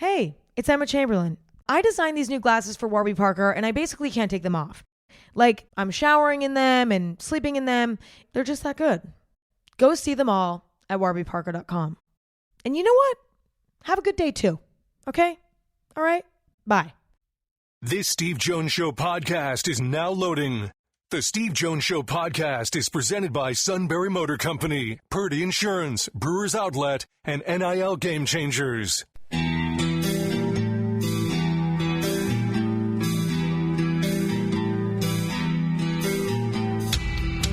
Hey, it's Emma Chamberlain. I designed these new glasses for Warby Parker, and I basically can't take them off. Like, I'm showering in them and sleeping in them. They're just that good. Go see them all at warbyparker.com. And you know what? Have a good day, too. Okay? All right? Bye. This Steve Jones Show podcast is now loading. The Steve Jones Show podcast is presented by Sunbury Motor Company, Purdy Insurance, Brewers Outlet, and NIL Game Changers.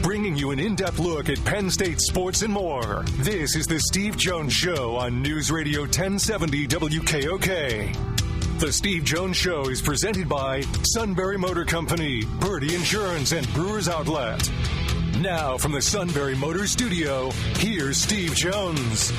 Bringing you an in-depth look at Penn State sports and more. This is the Steve Jones Show on News Radio 1070 WKOK. The Steve Jones Show is presented by Sunbury Motor Company, Purdy Insurance, and Brewers Outlet. Now from the Sunbury Motors Studio, here's Steve Jones.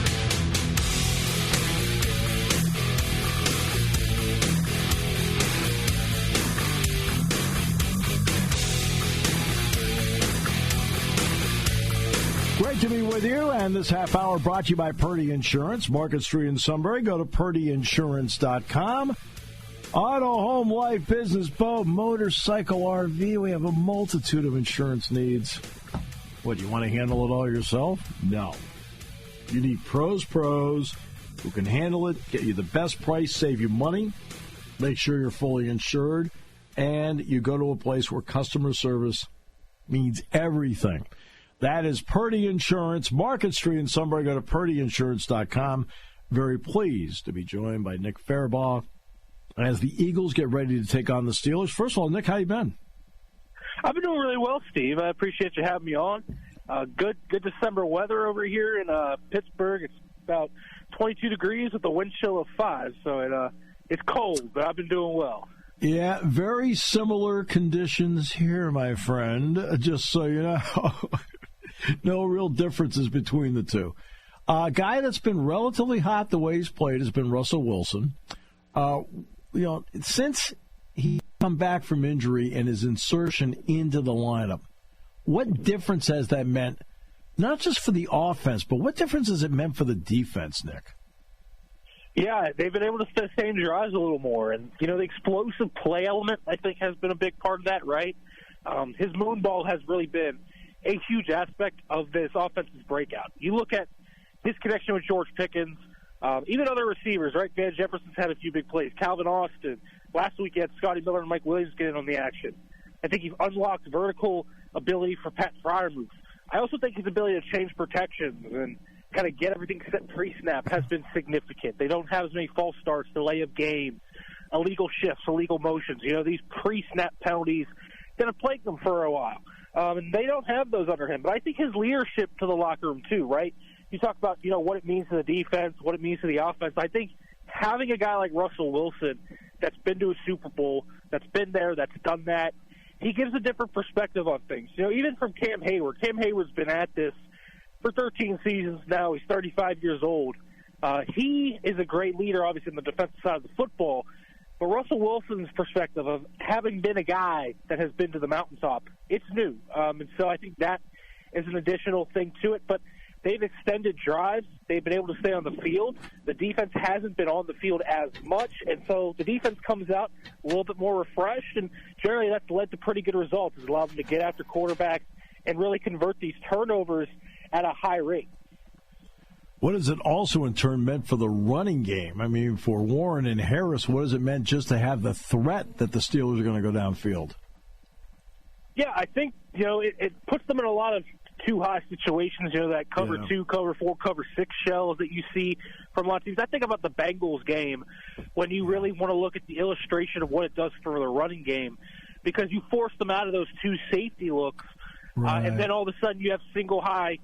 Great to be with you, and this half hour brought to you by Purdy Insurance, Market Street in Sunbury. Go to purdyinsurance.com. Auto, home, life, business, boat, motorcycle, RV. We have a multitude of insurance needs. What, you want to handle it all yourself? No. You need pros who can handle it, get you the best price, save you money, make sure you're fully insured, and you go to a place where customer service means everything. That is Purdy Insurance, Market Street in Sunbury. Go to purdyinsurance.com. Very pleased to be joined by Nick Farabaugh as the Eagles get ready to take on the Steelers. First of all, Nick, how you been? I've been doing really well, Steve. I appreciate you having me on. Good December weather over here in Pittsburgh. It's about 22 degrees with a wind chill of 5, so it's cold, but I've been doing well. Yeah, very similar conditions here, my friend, just so you know. No real differences between the two. A guy that's been relatively hot the way he's played has been Russell Wilson. Since he come back from injury and his insertion into the lineup, what difference has that meant, not just for the offense, but what difference has it meant for the defense, Nick? Yeah, they've been able to sustain drives a little more. And, the explosive play element, I think, has been a big part of that, right? His moon ball has really been a huge aspect of this offense's breakout. You look at his connection with George Pickens, even other receivers, right? Van Jefferson's had a few big plays. Calvin Austin. Last week, you had Scotty Miller and Mike Williams get in on the action. I think he's unlocked vertical ability for Pat Freiermuth. I also think his ability to change protections and kind of get everything set pre-snap has been significant. They don't have as many false starts, delay of game, illegal shifts, illegal motions. These pre-snap penalties going to plague them for a while. And they don't have those under him. But I think his leadership to the locker room, too, right? You talk about, what it means to the defense, what it means to the offense. I think having a guy like Russell Wilson that's been to a Super Bowl, that's been there, that's done that, he gives a different perspective on things. Even from Cam Hayward. Cam Hayward's been at this for 13 seasons now. He's 35 years old. He is a great leader, obviously, on the defensive side of the football. But Russell Wilson's perspective of having been a guy that has been to the mountaintop, it's new. And so I think that is an additional thing to it. But they've extended drives. They've been able to stay on the field. The defense hasn't been on the field as much. And so the defense comes out a little bit more refreshed. And generally that's led to pretty good results. It's allowed them to get after quarterbacks and really convert these turnovers at a high rate. What has it also in turn meant for the running game? I mean, for Warren and Harris, what has it meant just to have the threat that the Steelers are going to go downfield? Yeah, I think, it puts them in a lot of too high situations, that cover 2, cover 4, cover 6 shells that you see from a lot of teams. I think about the Bengals game when you really want to look at the illustration of what it does for the running game, because you force them out of those 2 safety looks, right. And then all of a sudden you have single high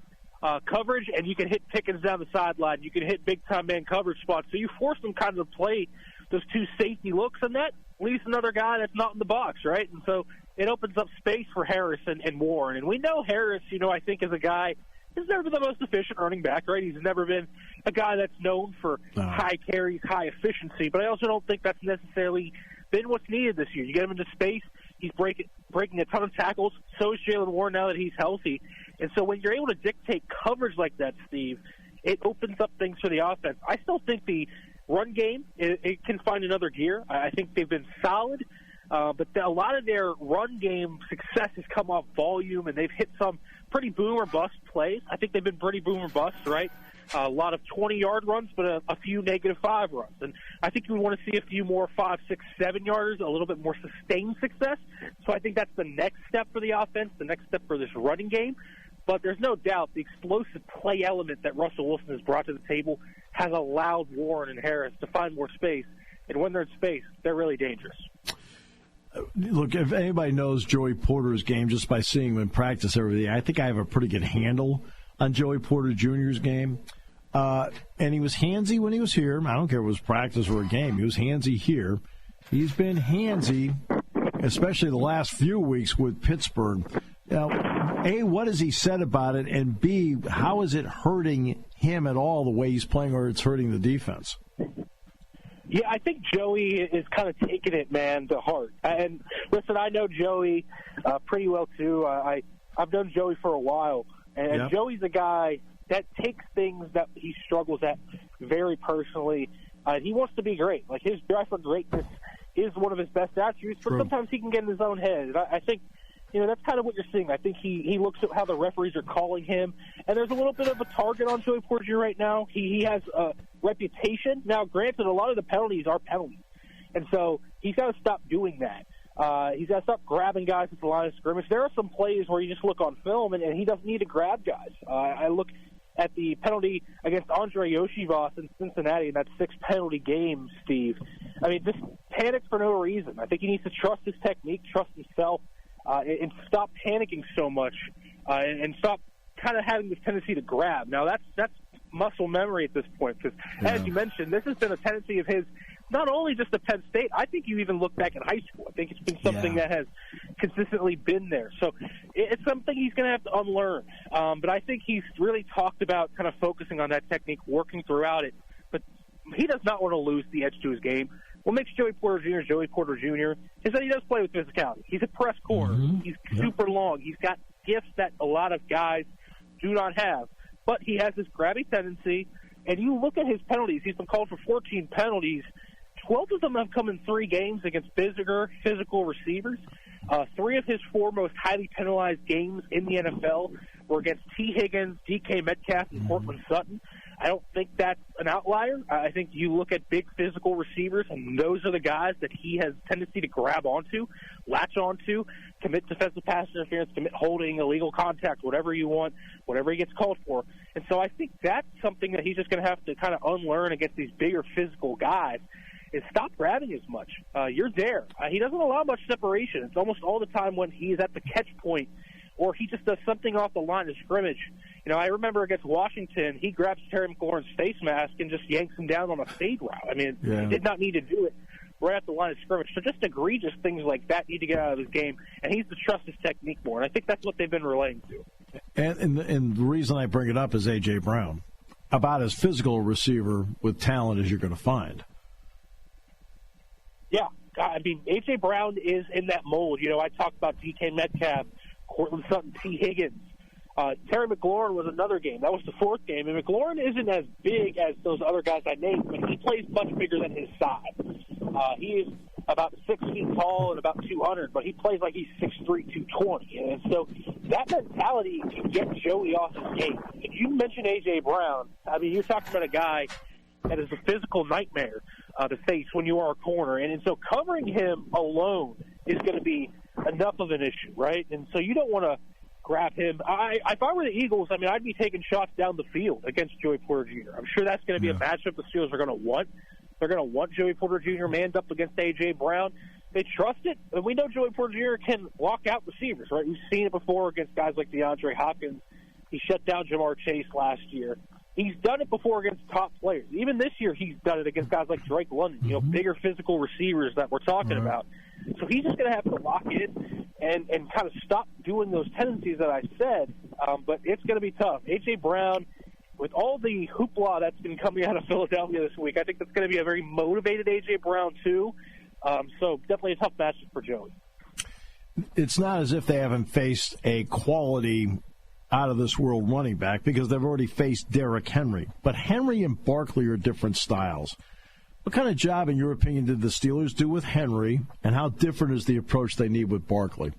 coverage, and you can hit Pickens down the sideline. You can hit big-time man coverage spots. So you force them kind of to play those 2 safety looks, and that leaves another guy that's not in the box, right? And so it opens up space for Harris and Warren. And we know Harris, I think is a guy who's never been the most efficient running back, right? He's never been a guy that's known for high carries, high efficiency. But I also don't think that's necessarily been what's needed this year. You get him into space, he's breaking a ton of tackles. So is Jaylen Warren now that he's healthy. And so when you're able to dictate coverage like that, Steve, it opens up things for the offense. I still think the run game, it can find another gear. I think they've been solid, but a lot of their run game success has come off volume, and they've hit some pretty boom or bust plays. I think they've been pretty boom or bust, right? A lot of 20-yard runs, but a few -5 runs. And I think we want to see a few more 5, 6, 7-yarders, a little bit more sustained success. So I think that's the next step for the offense, the next step for this running game. But there's no doubt the explosive play element that Russell Wilson has brought to the table has allowed Warren and Harris to find more space. And when they're in space, they're really dangerous. Look, if anybody knows Joey Porter's game just by seeing him in practice every day, I think I have a pretty good handle on Joey Porter Jr.'s game. And he was handsy when he was here. I don't care if it was practice or a game. He was handsy here. He's been handsy, especially the last few weeks with Pittsburgh. Now, A, what has he said about it? And B, how is it hurting him at all the way he's playing, or it's hurting the defense? Yeah, I think Joey is kind of taking it, man, to heart. And listen, I know Joey pretty well, too. I've known Joey for a while. And yep. Joey's a guy that takes things that he struggles at very personally. He wants to be great. Like, his drive for greatness is one of his best attributes, but sometimes he can get in his own head. And I think, that's kind of what you're seeing. I think he looks at how the referees are calling him, and there's a little bit of a target on Joey Porter Jr. right now. He has a reputation. Now, granted, a lot of the penalties are penalties, and so he's got to stop doing that. He's got to stop grabbing guys at the line of scrimmage. There are some plays where you just look on film, and he doesn't need to grab guys. I look at the penalty against Andre Yoshivas in Cincinnati in that 6-penalty game, Steve. I mean, just panics for no reason. I think he needs to trust his technique, trust himself, and stop panicking so much, and stop kind of having this tendency to grab. Now, that's muscle memory at this point, because, as you mentioned, this has been a tendency of his, not only just at Penn State. I think you even look back in high school. I think it's been something that has consistently been there. So it's something he's going to have to unlearn. But I think he's really talked about kind of focusing on that technique, working throughout it. But he does not want to lose the edge to his game. What makes Joey Porter Jr. is that he does play with physicality. He's a press corner. Mm-hmm. He's super long. He's got gifts that a lot of guys do not have. But he has this grabby tendency. And you look at his penalties. He's been called for 14 penalties. 12 of them have come in 3 games against physical receivers. 3 of his 4 most highly penalized games in the NFL were against T. Higgins, DK Metcalf, and Cortland Sutton. I don't think that's an outlier. I think you look at big physical receivers, and those are the guys that he has tendency to grab onto, latch onto, commit defensive pass interference, commit holding, illegal contact, whatever you want, whatever he gets called for. And so I think that's something that he's just going to have to kind of unlearn against these bigger physical guys, is stop grabbing as much. You're there. He doesn't allow much separation. It's almost all the time when he's at the catch point, or he just does something off the line of scrimmage. I remember against Washington, he grabs Terry McLaurin's face mask and just yanks him down on a fade route. I mean, he did not need to do it right at the line of scrimmage. So just egregious things like that need to get out of his game, and he needs to trust his technique more. And I think that's what they've been relaying to. And the reason I bring it up is A.J. Brown, about as physical a receiver with talent as you're going to find. Yeah, I mean, A.J. Brown is in that mold. I talked about DK Metcalf, Cortland Sutton, T. Higgins. Terry McLaurin was another game. That was the 4th game. And McLaurin isn't as big as those other guys I named, but he plays much bigger than his size. He is about 6 feet tall and about 200, but he plays like he's 6'3", 220. And so that mentality can get Joey off his game. If you mention A.J. Brown, I mean, you're talking about a guy that is a physical nightmare to face when you are a corner. And so covering him alone is going to be enough of an issue, right? And so you don't want to grab him. If I were the Eagles, I mean, I'd be taking shots down the field against Joey Porter Jr. I'm sure that's going to be a matchup the Steelers are going to want. They're going to want Joey Porter Jr. manned up against A.J. Brown. They trust it, and we know Joey Porter Jr. can lock out receivers, right? We've seen it before against guys like DeAndre Hopkins. He shut down Jamar Chase last year. He's done it before against top players. Even this year, he's done it against guys like Drake London, bigger physical receivers that we're talking about. So he's just going to have to lock in and kind of stop doing those tendencies that I said. But it's going to be tough. A.J. Brown, with all the hoopla that's been coming out of Philadelphia this week, I think that's going to be a very motivated A.J. Brown, too. So definitely a tough matchup for Joey. It's not as if they haven't faced a quality out-of-this-world running back, because they've already faced Derrick Henry. But Henry and Barkley are different styles. What kind of job, in your opinion, did the Steelers do with Henry, and how different is the approach they need with Barkley?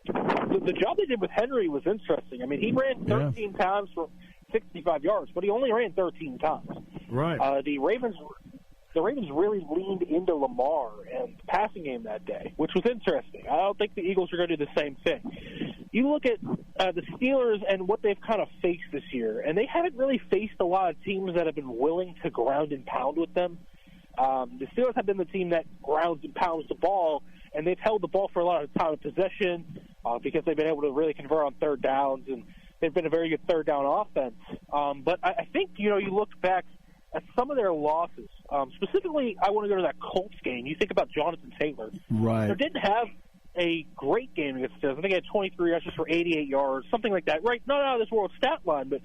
The job they did with Henry was interesting. I mean, he ran 13 times for 65 yards, but he only ran 13 times. Right. The Ravens really leaned into Lamar and the passing game that day, which was interesting. I don't think the Eagles are going to do the same thing. You look at the Steelers and what they've kind of faced this year, and they haven't really faced a lot of teams that have been willing to ground and pound with them. The Steelers have been the team that grounds and pounds the ball, and they've held the ball for a lot of time of possession because they've been able to really convert on third downs, and they've been a very good third down offense. But I think, you look back at some of their losses. Specifically, I want to go to that Colts game. You think about Jonathan Taylor. Right. They didn't have a great game against the Steelers. I think he had 23 rushes for 88 yards, something like that. Right? Not out of this world stat line, but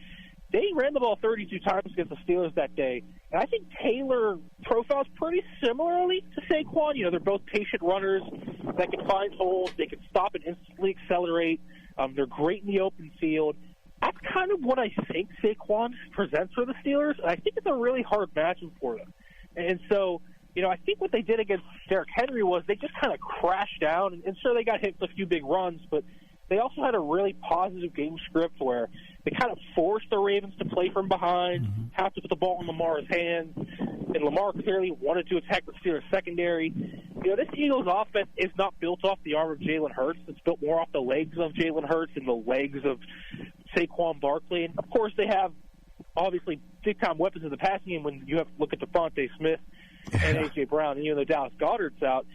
they ran the ball 32 times against the Steelers that day. And I think Taylor profiles pretty similarly to Saquon. They're both patient runners that can find holes. They can stop and instantly accelerate. They're great in the open field. That's kind of what I think Saquon presents for the Steelers. And I think it's a really hard matchup for them. And so, I think what they did against Derrick Henry was they just kind of crashed down. And sure, they got hit with a few big runs, but they also had a really positive game script where they kind of forced the Ravens to play from behind, have to put the ball in Lamar's hands, and Lamar clearly wanted to attack the Steelers secondary. This Eagles offense is not built off the arm of Jalen Hurts. It's built more off the legs of Jalen Hurts and the legs of Saquon Barkley. And, of course, they have, obviously, big-time weapons in the passing game when you have to look at Devontae Smith and A.J. Brown. And, though Dallas Goedert's out,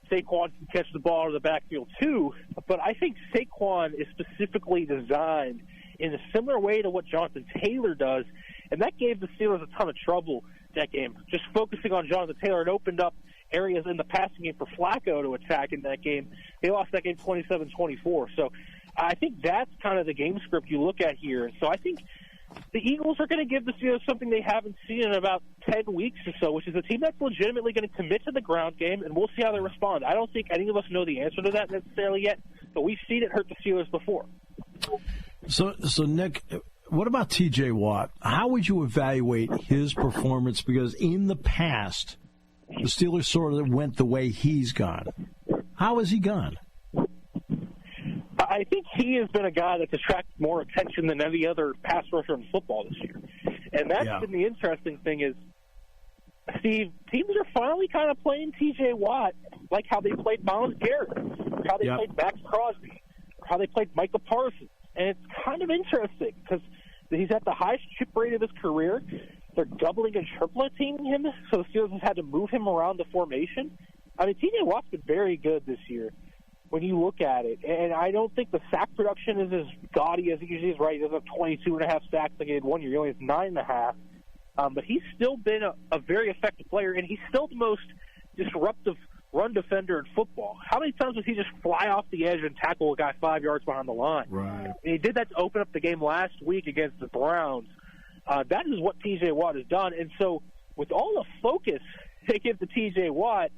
Saquon can catch the ball out of the backfield too, but I think Saquon is specifically designed in a similar way to what Jonathan Taylor does, and that gave the Steelers a ton of trouble that game. Just focusing on Jonathan Taylor, it opened up areas in the passing game for Flacco to attack in that game. They lost that game 27-24. So I think that's kind of the game script you look at here. So I think the Eagles are going to give the Steelers something they haven't seen in about 10 weeks or so, which is a team that's legitimately going to commit to the ground game, and we'll see how they respond. I don't think any of us know the answer to that necessarily yet, but we've seen it hurt the Steelers before. So Nick, what about T.J. Watt? How would you evaluate his performance? Because in the past, the Steelers sort of went the way he's gone. How has he gone? I think he has been a guy that's attracted more attention than any other pass rusher in football this year. And that's been the interesting thing is, Steve, teams are finally kind of playing T.J. Watt like how they played Myles Garrett, or how they played Max Crosby, or how they played Micah Parsons. And it's kind of interesting because he's at the highest chip rate of his career. They're doubling and tripling him, so the Steelers have had to move him around the formation. I mean, T.J. Watt's been very good this year when you look at it. And I don't think the sack production is as gaudy as it usually is, right? He doesn't have 22.5 sacks like he did 1 year. He only has 9.5. But he's still been a very effective player, and he's still the most disruptive run defender in football. How many times does he just fly off the edge and tackle a guy 5 yards behind the line? Right. And he did that to open up the game last week against the Browns. That is what T.J. Watt has done. And so with all the focus they give to T.J. Watt,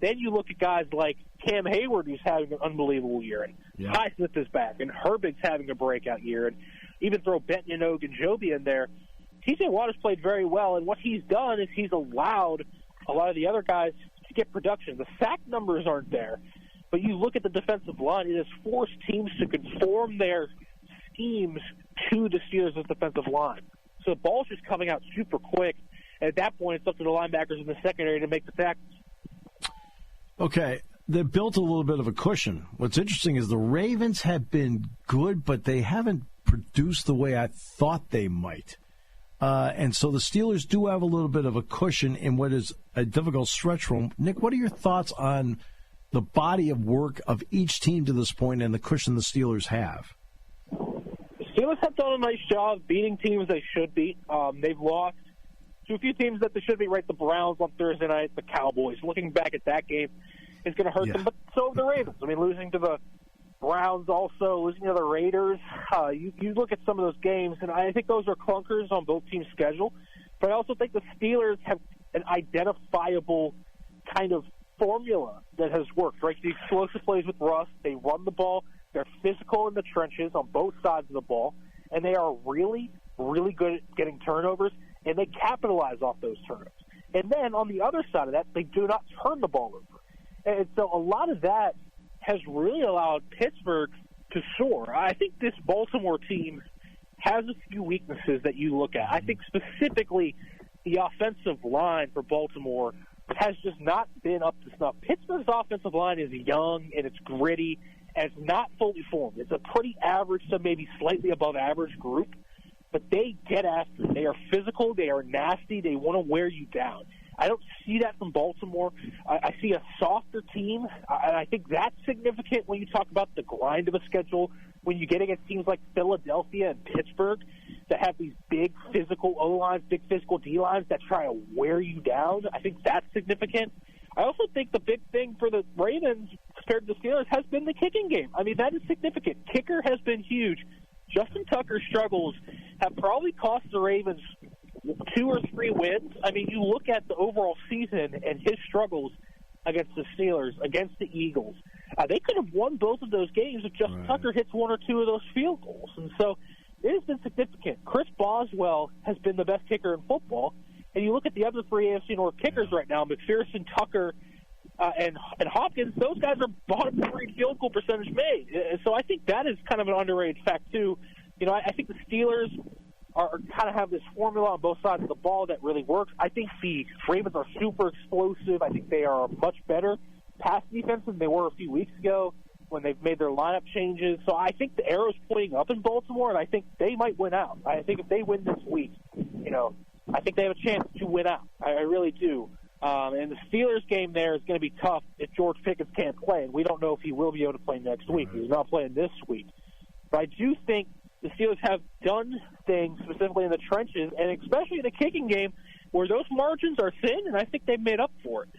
then you look at guys like Cam Hayward, who's having an unbelievable year, and Highsmith is back, and Herbig's having a breakout year, and even throw Benton and Ogunjobi in there. T.J. Watt has played very well, and what he's done is he's allowed a lot of the other guys to get production. The sack numbers aren't there, but you look at the defensive line, it has forced teams to conform their schemes to the Steelers' defensive line. So the ball's just coming out super quick, and at that point it's up to the linebackers in the secondary to make the tackles. Okay, they built a little bit of a cushion. What's interesting is the Ravens have been good, but they haven't produced the way I thought they might. And so the Steelers do have a little bit of a cushion in what is a difficult stretch for them. Nick, what are your thoughts on the body of work of each team to this point and the cushion the Steelers have? The Steelers have done a nice job beating teams they should beat. They've lost to a few teams that they should beat, right? The Browns on Thursday night, the Cowboys. Looking back at that game is going to hurt them, but so have the Ravens. I mean, losing to the Browns, also losing to the Raiders. You look at some of those games, and I think those are clunkers on both teams' schedule. But I also think the Steelers have an identifiable kind of formula that has worked, right? The explosive plays with Russ, they run the ball, they're physical in the trenches on both sides of the ball, and they are really, really good at getting turnovers, and they capitalize off those turnovers. And then on the other side of that, they do not turn the ball over. And so a lot of that has really allowed Pittsburgh to soar. I think this Baltimore team has a few weaknesses that you look at. I think specifically the offensive line for Baltimore has just not been up to snuff. Pittsburgh's offensive line is young and it's gritty and it's not fully formed. It's a pretty average to maybe slightly above average group, but they get after it. They are physical. They are nasty. They want to wear you down. I don't see that from Baltimore. I see a softer team, and I think that's significant when you talk about the grind of a schedule, when you get against teams like Philadelphia and Pittsburgh that have these big physical O-lines, big physical D-lines that try to wear you down. I think that's significant. I also think the big thing for the Ravens compared to the Steelers has been the kicking game. I mean, that is significant. Kicker has been huge. Justin Tucker's struggles have probably cost the Ravens 2 or 3 wins. I mean, you look at the overall season and his struggles against the Steelers, against the Eagles. They could have won both of those games if Justin Tucker hits 1 or 2 of those field goals. And so it has been significant. Chris Boswell has been the best kicker in football. And you look at the other 3 AFC North kickers right now, McPherson, Tucker, and Hopkins, those guys are bottom 3 field goal percentage made. And so I think that is kind of an underrated fact, too. You know, I think the Steelers are kind of have this formula on both sides of the ball that really works. I think the Ravens are super explosive. I think they are much better pass defense than they were a few weeks ago when they've made their lineup changes. So I think the arrow's pointing up in Baltimore, and I think they might win out. I think if they win this week, you know, I think they have a chance to win out. I really do. And the Steelers game there is going to be tough if George Pickens can't play, and we don't know if he will be able to play next week. He's not playing this week. But I do think the Steelers have done things specifically in the trenches, and especially in the kicking game, where those margins are thin, and I think they've made up for it.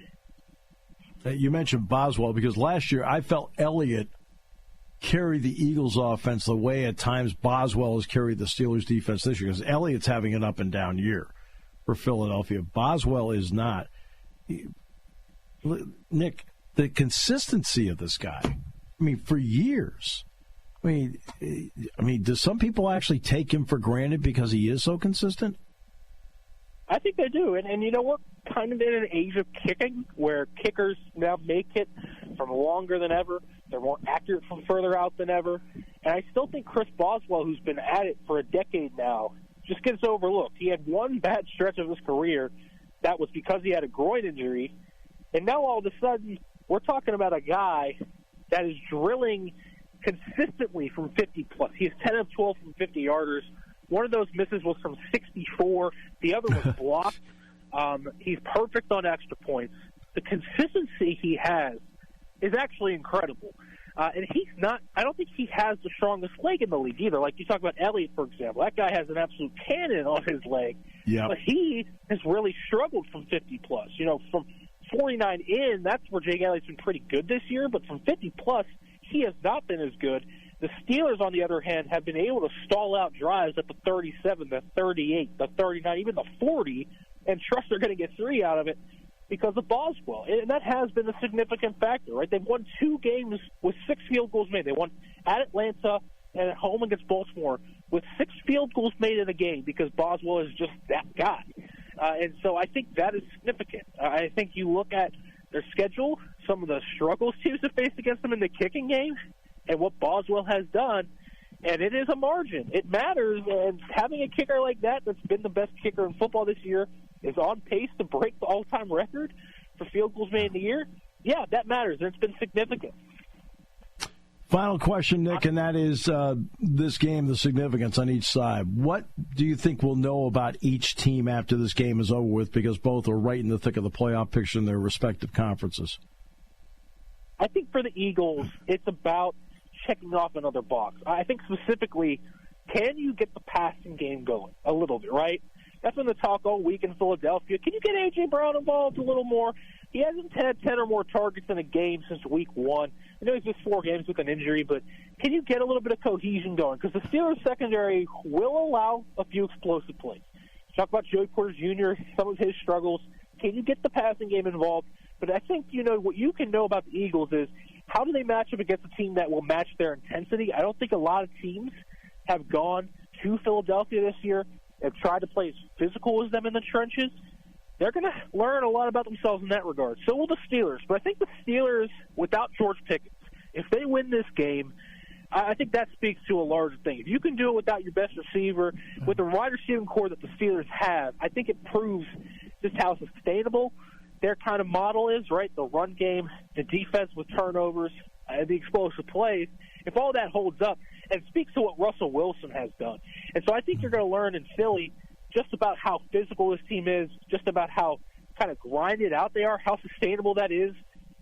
You mentioned Boswell because last year I felt Elliott carry the Eagles' offense the way at times Boswell has carried the Steelers' defense this year, because Elliott's having an up-and-down year for Philadelphia. Boswell is not. Nick, the consistency of this guy, I mean, for years. I mean, do some people actually take him for granted because he is so consistent? I think they do. And you know, we're kind of in an age of kicking where kickers now make it from longer than ever. They're more accurate from further out than ever. And I still think Chris Boswell, who's been at it for a decade now, just gets overlooked. He had one bad stretch of his career. That was because he had a groin injury. And now all of a sudden, we're talking about a guy that is drilling consistently from 50-plus. He's 10 of 12 from 50-yarders. One of those misses was from 64. The other was blocked. He's perfect on extra points. The consistency he has is actually incredible. And he's not – I don't think he has the strongest leg in the league either. Like you talk about Elliott, for example. That guy has an absolute cannon on his leg. Yep. But he has really struggled from 50-plus. You know, from 49 in, that's where Jake Elliott's been pretty good this year. But from 50-plus, he has not been as good. The Steelers, on the other hand, have been able to stall out drives at the 37, the 38, the 39, even the 40, and trust they're going to get 3 out of it because of Boswell. And that has been a significant factor, right? They've won 2 games with 6 field goals made. They won at Atlanta and at home against Baltimore with 6 field goals made in a game because Boswell is just that guy. And so I think that is significant. I think you look at their schedule, some of the struggles teams have faced against them in the kicking game, and what Boswell has done, and it is a margin. It matters, and having a kicker like that that's been the best kicker in football this year is on pace to break the all-time record for field goals made in the year. Yeah, that matters, and it's been significant. Final question, Nick, and that is this game, the significance on each side. What do you think we'll know about each team after this game is over with, because both are right in the thick of the playoff picture in their respective conferences? I think for the Eagles, it's about checking off another box. I think specifically, can you get the passing game going a little bit, right? That's been the talk all week in Philadelphia. Can you get A.J. Brown involved a little more? He hasn't had 10 or more targets in a game since week 1. I know he's missed 4 games with an injury, but can you get a little bit of cohesion going? Because the Steelers secondary will allow a few explosive plays. Talk about Joey Porter Jr., some of his struggles. Can you get the passing game involved? But I think, you know, what you can know about the Eagles is how do they match up against a team that will match their intensity? I don't think a lot of teams have gone to Philadelphia this year and tried to play as physical as them in the trenches. they're going to learn a lot about themselves in that regard. So will the Steelers. But I think the Steelers, without George Pickens, if they win this game, I think that speaks to a larger thing. If you can do it without your best receiver, with the wide receiving core that the Steelers have, I think it proves just how sustainable their kind of model is, right? The run game, the defense with turnovers, the explosive plays. If all that holds up, and it speaks to what Russell Wilson has done. And so I think you're going to learn in Philly just about how physical this team is, just about how kind of grinded out they are, how sustainable that is.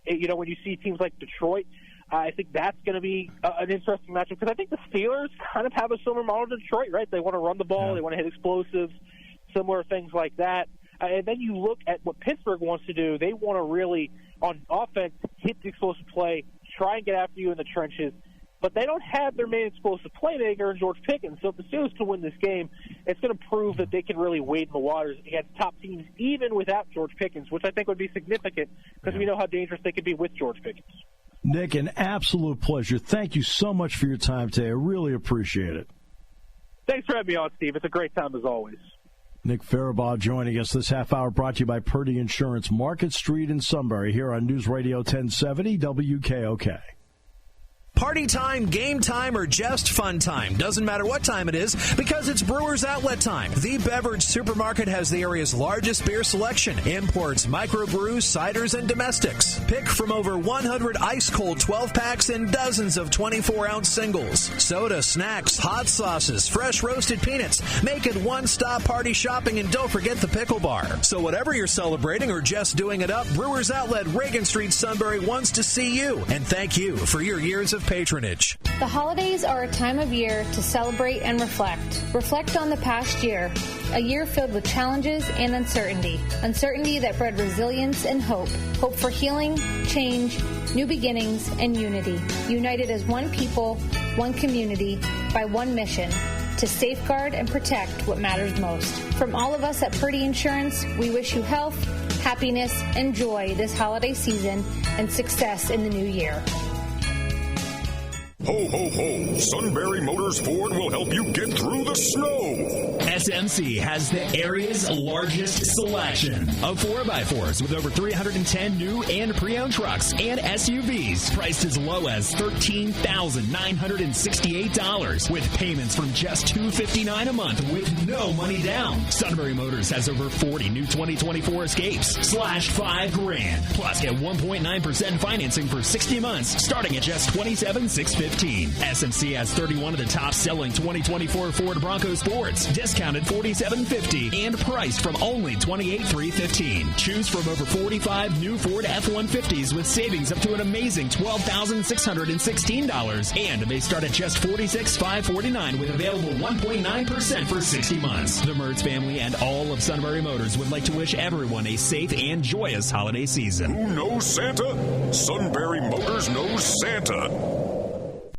You know, when you see teams like Detroit, I think that's going to be an interesting matchup because I think the Steelers kind of have a similar model to Detroit, right? They want to run the ball, they want to hit explosives, similar things like that. And then you look at what Pittsburgh wants to do. They want to really, on offense, hit the explosive play, try and get after you in the trenches. But they don't have their main explosive playmaker in George Pickens. So if the Steelers can win this game, it's going to prove that they can really wade in the waters against top teams, even without George Pickens, which I think would be significant because we know how dangerous they could be with George Pickens. Nick, an absolute pleasure. Thank you so much for your time today. I really appreciate it. Thanks for having me on, Steve. It's a great time as always. Nick Farabaugh joining us this half hour, brought to you by Purdy Insurance, Market Street in Sunbury, here on News Radio 1070 WKOK. Party time, game time, or just fun time. Doesn't matter what time it is because it's Brewers Outlet time. The beverage supermarket has the area's largest beer selection. Imports, microbrews, ciders, and domestics. Pick from over 100 ice-cold 12-packs and dozens of 24-ounce singles. Soda, snacks, hot sauces, fresh roasted peanuts. Make it one-stop party shopping, and don't forget the pickle bar. So whatever you're celebrating or just doing it up, Brewers Outlet, Reagan Street, Sunbury wants to see you. And thank you for your years of patronage. The holidays are a time of year to celebrate and reflect. Reflect on the past year, a year filled with challenges and uncertainty. Uncertainty that bred resilience and hope. Hope for healing, change, new beginnings, and unity. United as one people, one community, by one mission. To safeguard and protect what matters most. From all of us at Purdy Insurance, we wish you health, happiness, and joy this holiday season and success in the new year. Ho, ho, ho. Sunbury Motors Ford will help you get through the snow. SMC has the area's largest selection of 4x4s with over 310 new and pre-owned trucks and SUVs priced as low as $13,968 with payments from just $259 a month with no money down. Sunbury Motors has over 40 new 2024 Escapes /$5,000. Plus get 1.9% financing for 60 months starting at just $27,650. SMC has 31 of the top-selling 2024 Ford Bronco Sports, discounted $47.50 and priced from only $28,315. Choose from over 45 new Ford F-150s with savings up to an amazing $12,616, and they start at just $46,549 with available 1.9% for 60 months. The Mertz family and all of Sunbury Motors would like to wish everyone a safe and joyous holiday season. Who knows Santa? Sunbury Motors knows Santa.